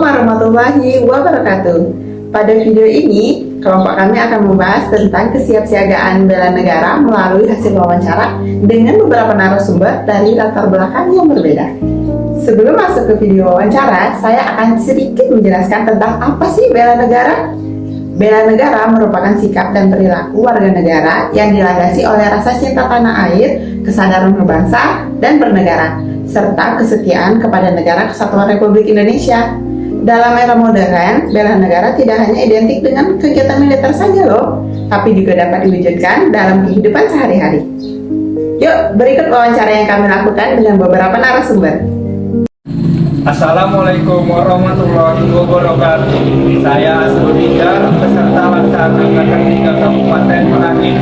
warahmatullahi wabarakatuh. Pada video ini, kelompok kami akan membahas tentang kesiapsiagaan bela negara melalui hasil wawancara dengan beberapa narasumber dari latar belakang yang berbeda. Sebelum masuk ke video wawancara, saya akan sedikit menjelaskan tentang apa sih bela negara. Bela negara merupakan sikap dan perilaku warga negara yang dilandasi oleh rasa cinta tanah air, kesadaran berbangsa dan bernegara, serta kesetiaan kepada Negara Kesatuan Republik Indonesia. Dalam era modern, bela negara tidak hanya identik dengan kegiatan militer saja loh, tapi juga dapat diwujudkan dalam kehidupan sehari-hari. Yuk, berikut wawancara yang kami lakukan dengan beberapa narasumber. Assalamualaikum warahmatullahi wabarakatuh. Saya Asrudinjar, peserta laksana Angkatan 3 Kabupaten Merangin.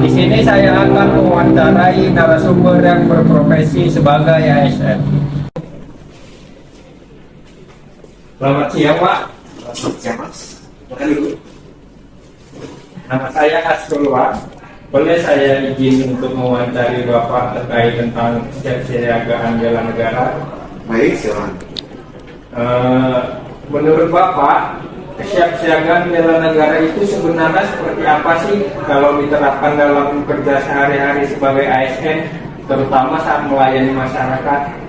Di sini saya akan mewawancarai narasumber yang berprofesi sebagai ASN. Selamat siang, Pak. Selamat siang, Mas. Makan dulu. Nama saya Asrullah. Boleh saya izin untuk mewawancari Bapak terkait tentang kesiapsiagaan bela negara? Baik, silakan. Menurut Bapak, kesiapsiagaan bela negara itu sebenarnya seperti apa sih kalau diterapkan dalam kerja sehari-hari sebagai ASN, terutama saat melayani masyarakat?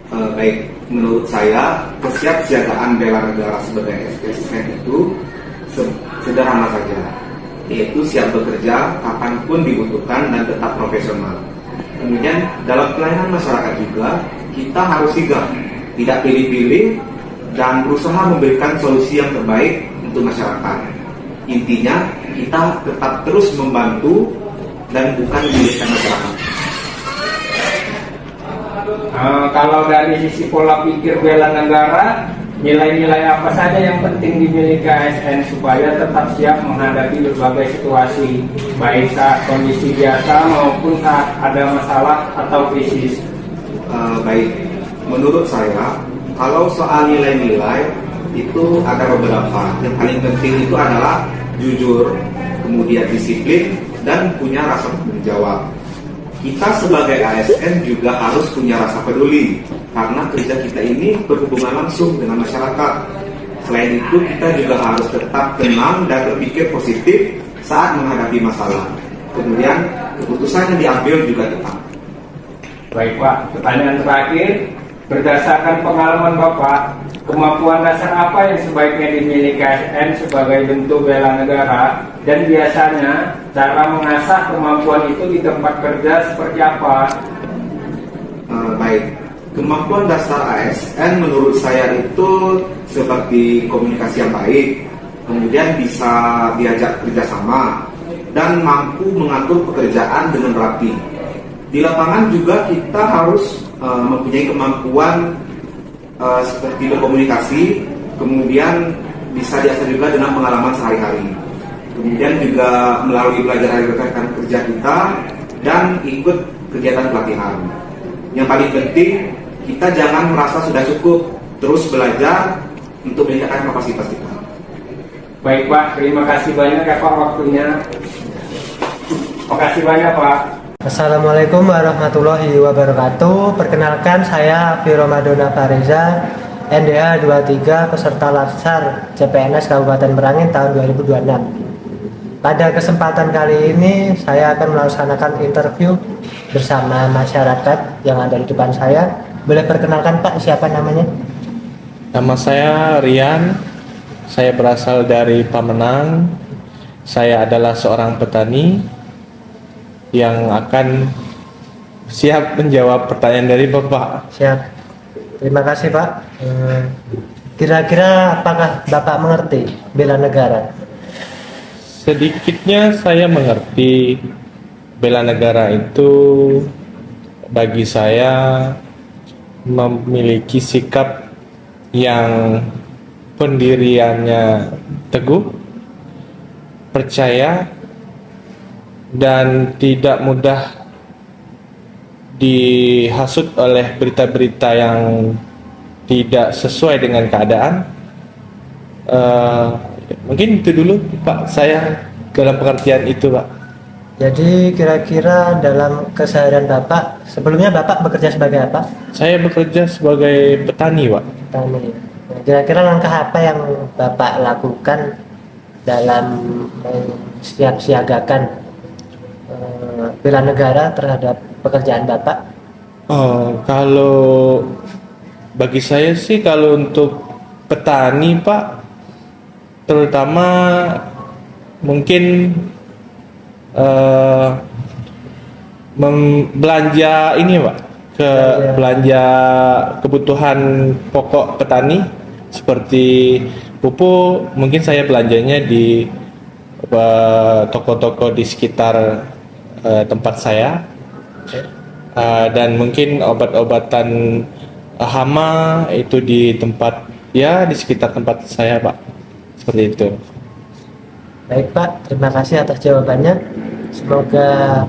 Baik, menurut saya kesiapsiagaan bela negara sebagai ASN itu sederhana saja, yaitu siap bekerja kapanpun dibutuhkan dan tetap profesional. Kemudian dalam pelayanan masyarakat juga kita harus sigap, tidak pilih-pilih, dan berusaha memberikan solusi yang terbaik untuk masyarakat. Intinya, kita tetap terus membantu dan bukan menyulitkan masyarakat. Kalau dari sisi pola pikir bela negara, nilai-nilai apa saja yang penting dimiliki ASN supaya tetap siap menghadapi berbagai situasi, baik saat kondisi biasa maupun saat ada masalah atau krisis? Baik, menurut saya, kalau soal nilai-nilai itu ada beberapa. Yang paling penting itu adalah jujur, kemudian disiplin, dan punya rasa tanggung jawab. Kita sebagai ASN juga harus punya rasa peduli, karena kerja kita ini berhubungan langsung dengan masyarakat. Selain itu, kita juga harus tetap tenang dan berpikir positif saat menghadapi masalah. Kemudian, keputusan yang diambil juga tepat. Baik, Pak, pertanyaan terakhir, berdasarkan pengalaman Bapak, kemampuan dasar apa yang sebaiknya dimiliki ASN sebagai bentuk bela negara, dan biasanya cara mengasah kemampuan itu di tempat kerja seperti apa? Baik, kemampuan dasar ASN menurut saya itu seperti komunikasi yang baik, kemudian bisa diajak kerjasama, dan mampu mengatur pekerjaan dengan rapi. Di lapangan juga kita harus mempunyai kemampuan seperti berkomunikasi, kemudian bisa diasah juga dengan pengalaman sehari-hari. Kemudian juga melalui belajar dari rekan kerja kita dan ikut kegiatan pelatihan. Yang paling penting, kita jangan merasa sudah cukup, terus belajar untuk meningkatkan kapasitas kita. Baik, Pak, terima kasih banyak ya Pak waktunya. Terima kasih banyak, Pak. Assalamualaikum warahmatullahi wabarakatuh. Perkenalkan, saya Firomadona Fariza, NDA 23, peserta Latsar CPNS Kabupaten Merangin tahun 2026. Pada kesempatan kali ini, saya akan melaksanakan interview bersama masyarakat yang ada di depan saya. Boleh perkenalkan, Pak, siapa namanya? Nama saya Rian, saya berasal dari Pamenang. Saya adalah seorang petani yang akan siap menjawab pertanyaan dari Bapak. Siap. Terima kasih, Pak. Kira-kira apakah Bapak mengerti bela negara? Sedikitnya saya mengerti bela negara itu bagi saya memiliki sikap yang pendiriannya teguh, percaya, dan tidak mudah dihasut oleh berita-berita yang tidak sesuai dengan keadaan. Mungkin itu dulu Pak, saya dalam pengertian itu Pak. Jadi kira-kira dalam keseharian Bapak, sebelumnya Bapak bekerja sebagai apa? Saya bekerja sebagai petani Pak. Petani. Kira-kira langkah apa yang Bapak lakukan dalam siagakan bela negara terhadap pekerjaan Bapak? Oh, kalau bagi saya sih, kalau untuk petani Pak, terutama mungkin belanja ini Pak, belanja kebutuhan pokok petani seperti pupuk, mungkin saya belanjanya di toko-toko di sekitar tempat saya. Dan mungkin obat-obatan hama itu di tempat, ya di sekitar tempat saya Pak, seperti itu. Baik Pak, terima kasih atas jawabannya. Semoga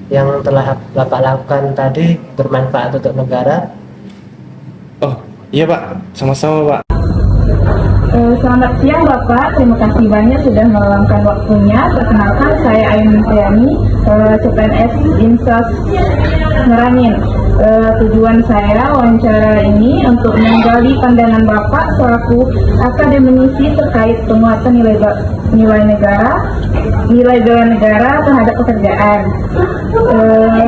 yang telah Bapak lakukan tadi bermanfaat untuk negara. Oh iya Pak, sama-sama Pak. Selamat siang Bapak, terima kasih banyak sudah meluangkan waktunya. Perkenalkan, saya Ainun Triani, CPNS Dinsos Merangin. Tujuan saya wawancara ini untuk menggali pandangan Bapak selaku akademisi terkait penguatan nilai bela negara terhadap pekerjaan.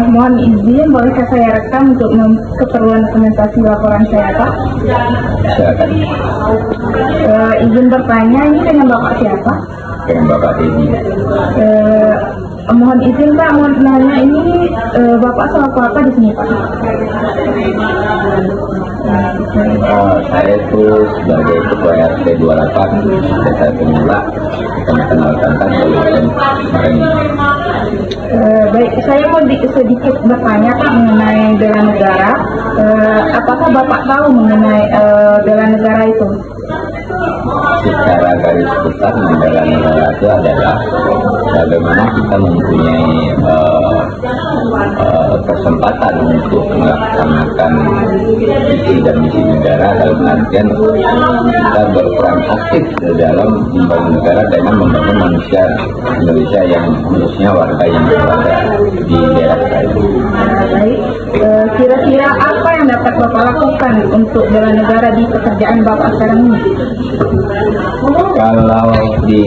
Mohon izin, bolehkah saya rekam untuk keperluan dokumentasi laporan saya, Pak? Izin bertanya, ini dengan Bapak siapa? Dengan Bapak Dedi. Mohon izin Pak, mohon nanya, ini Bapak selaku apa di sini Pak? Saya itu sebagai Ketua RT 28 Desa Pemula, Kecamatan Alkantan, Kabupaten Merangin. Baik, saya mau sedikit bertanya Pak mengenai bela negara. Apakah Bapak tahu mengenai bela negara itu? Secara garis besar bela negara itu adalah bagaimana kita mempunyai kesempatan untuk melaksanakan visi dan misi negara, dalam artian kita berperan aktif dalam membangun negara dengan membangun manusia Indonesia yang khususnya warga yang berada di daerah saya. Baik, kira-kira apa yang dapat Bapak lakukan untuk bela negara di pekerjaan Bapak sekarang ini? Kalau di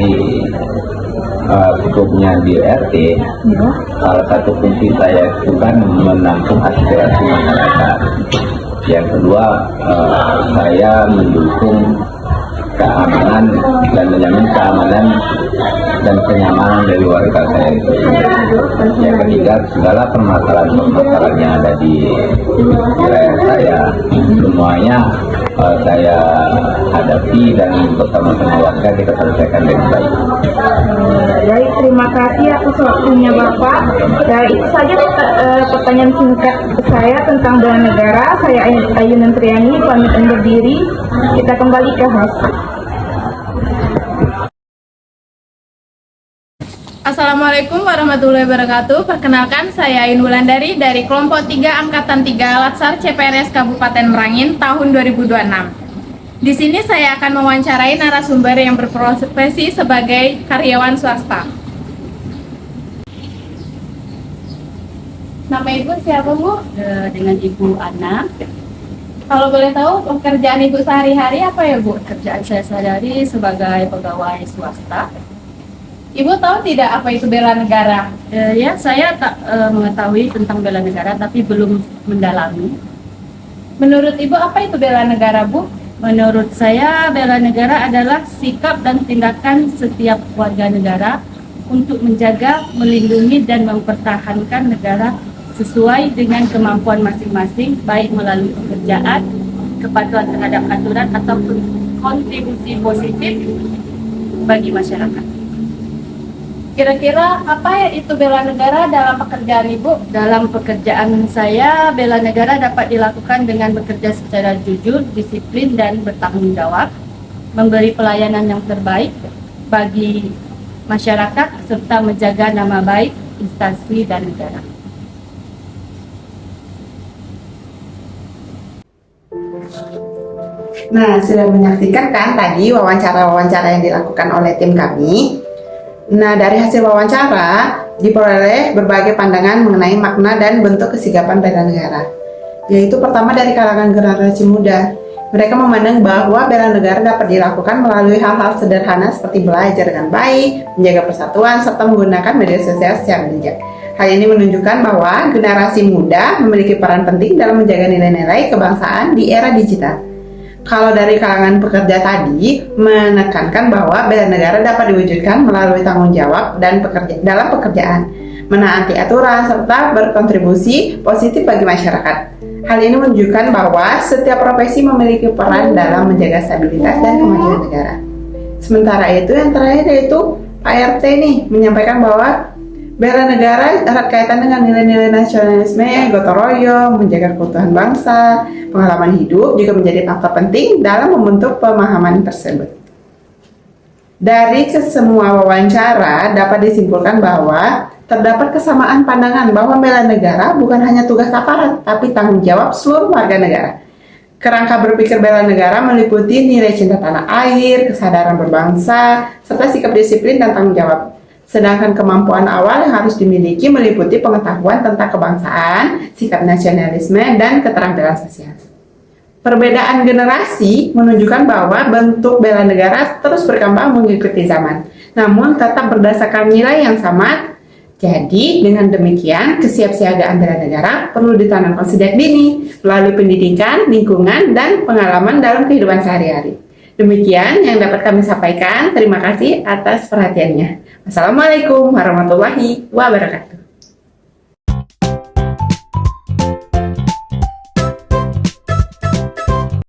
kutubnya di RT, salah satu fungsi saya itu kan menampung aspirasi masyarakat. Yang kedua, saya mendukung keamanan dan menjamin keamanan dan kenyamanan dari warga saya itu. Yang ketiga, segala permasalahan yang ada di wilayah saya, semuanya saya hadapi dan bersama-sama warga kita selesaikan dengan baik. Baik, terima kasih atas waktunya Bapak. Itu saja pertanyaan singkat saya tentang bela negara. Saya Ainun Triani, pamit undur diri. Kita kembali ke host. Assalamualaikum warahmatullahi wabarakatuh. Perkenalkan, saya Ainun Wulandari dari kelompok 3 Angkatan 3 Latsar CPNS Kabupaten Merangin tahun 2026. Di sini saya akan mewawancarai narasumber yang berprofesi sebagai karyawan swasta. Nama Ibu siapa, Bu? Dengan Ibu Ana. Kalau boleh tahu, pekerjaan Ibu sehari-hari apa ya, Bu? Kerjaan saya sehari-hari sebagai pegawai swasta. Ibu tahu tidak apa itu bela negara? Ya, saya tak mengetahui tentang bela negara, tapi belum mendalami. Menurut Ibu apa itu bela negara, Bu? Menurut saya, bela negara adalah sikap dan tindakan setiap warga negara untuk menjaga, melindungi, dan mempertahankan negara sesuai dengan kemampuan masing-masing, baik melalui pekerjaan, kepatuhan terhadap aturan, ataupun kontribusi positif bagi masyarakat. Kira-kira apa ya itu bela negara dalam pekerjaan Ibu? Dalam pekerjaan saya, bela negara dapat dilakukan dengan bekerja secara jujur, disiplin, dan bertanggung jawab, memberi pelayanan yang terbaik bagi masyarakat, serta menjaga nama baik instansi dan negara. Nah, sudah menyaksikan kan tadi wawancara-wawancara yang dilakukan oleh tim kami. Nah, dari hasil wawancara diperoleh berbagai pandangan mengenai makna dan bentuk kesigapan bela negara. Yaitu pertama dari kalangan generasi muda, Mereka memandang bahwa bela negara dapat dilakukan melalui hal-hal sederhana seperti belajar dengan baik, menjaga persatuan, serta menggunakan media sosial secara bijak. Hal ini menunjukkan bahwa generasi muda memiliki peran penting dalam menjaga nilai-nilai kebangsaan di era digital. Kalau dari kalangan pekerja tadi, menekankan bahwa bela negara dapat diwujudkan melalui tanggung jawab dan dalam pekerjaan, menaati aturan, serta berkontribusi positif bagi masyarakat. Hal ini menunjukkan bahwa setiap profesi memiliki peran dalam menjaga stabilitas dan kemajuan negara. Sementara itu, yang terakhir yaitu Pak RT nih menyampaikan bahwa bela negara erat kaitan dengan nilai-nilai nasionalisme, gotong royong, menjaga keutuhan bangsa, pengalaman hidup juga menjadi faktor penting dalam membentuk pemahaman tersebut. Dari kesemua wawancara dapat disimpulkan bahwa terdapat kesamaan pandangan bahwa bela negara bukan hanya tugas aparat, tapi tanggung jawab seluruh warga negara. Kerangka berpikir bela negara meliputi nilai cinta tanah air, kesadaran berbangsa, serta sikap disiplin dan tanggung jawab. Sedangkan kemampuan awal yang harus dimiliki meliputi pengetahuan tentang kebangsaan, sikap nasionalisme, dan keterampilan sosial. Perbedaan generasi menunjukkan bahwa bentuk bela negara terus berkembang mengikuti zaman, namun tetap berdasarkan nilai yang sama. Jadi, dengan demikian, kesiapsiagaan bela negara perlu ditanamkan sejak dini melalui pendidikan, lingkungan, dan pengalaman dalam kehidupan sehari-hari. Demikian yang dapat kami sampaikan. Terima kasih atas perhatiannya. Wassalamualaikum warahmatullahi wabarakatuh.